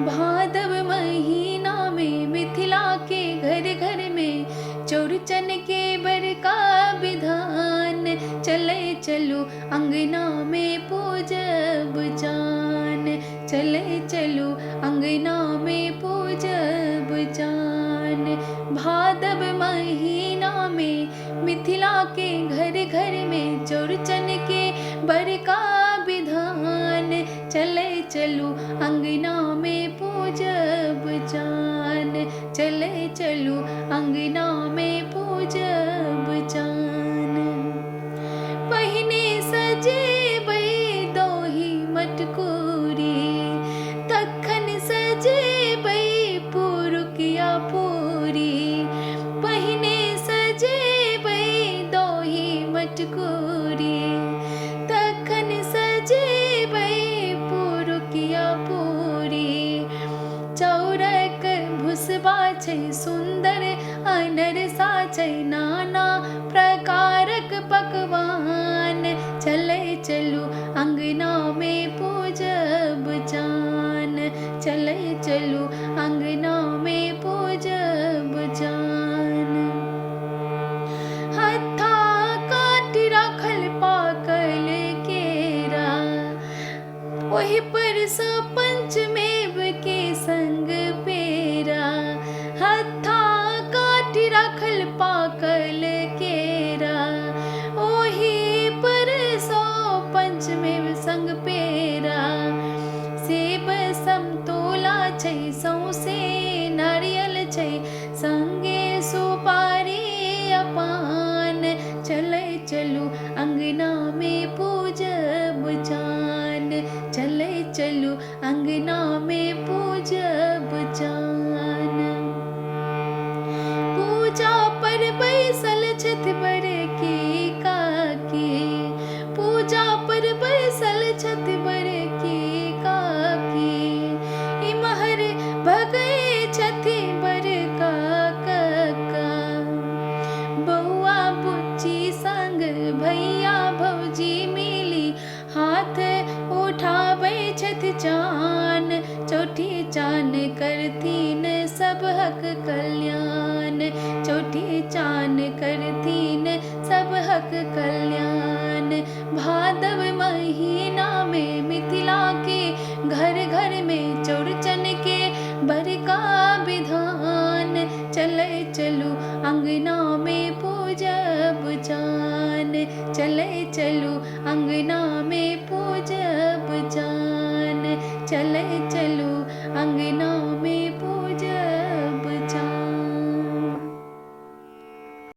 भादव महीना में मिथिला के घर घर में चौरचन के बर का विधान। चले चलो अंगना में पूजब जान, चले चलो अंगना में पूजब जान। भादव महीना में मिथिला के घर घर में चौरचन के बर का विधान। चले चलो अंगना में पूजब जान, चले चलो अंगना में पूजब जान। पहिने सजे बई दोही मटकुरी, तखन सजे बई पुरुकिया पूरी। पहिने सजे बई दोही मटकुरी, तखन सजे बई पुरुकिया पूरी। चौरक भुसबा छै सुंदर अनर सा छै नाना प्रकारक पकवान। चले चलो अंगना में पूजब जान, चले चलो अंगना में पूजब जान। हत्था काट राखल पाकल केरा, ओहि पर सँ पंचमेव के संग पेरा। हत्था काट राखल पाकल केरा, ओहि पर सँ पंचमेव संग पेरा। सेब समतोला छै सौंसे नारियल छै, संगे सुपारी अपान। चले चलो अंगना में पूजब जान, चले चलो अंगना में पूजब जान। पूजा पर बैसल छथि बड़की काकी, पूजा पर बैसल छथि बड़की काकी। इमहर भगै छथि बड़का कक्का, बौआ बुच्ची संग भैया भौजी मिली हाथ उठाबै छथि चान। चौठी चान करथिन सबहक कल्याण, चौठी चान करथिन सबहक कल्याण। भादव महीना में मिथिला के घर घर में चौरचन के बर का विधान। चले चलो अंगना में पूजब जान, चले चलो अंगना में पूजब जान, चले चलो अंगना में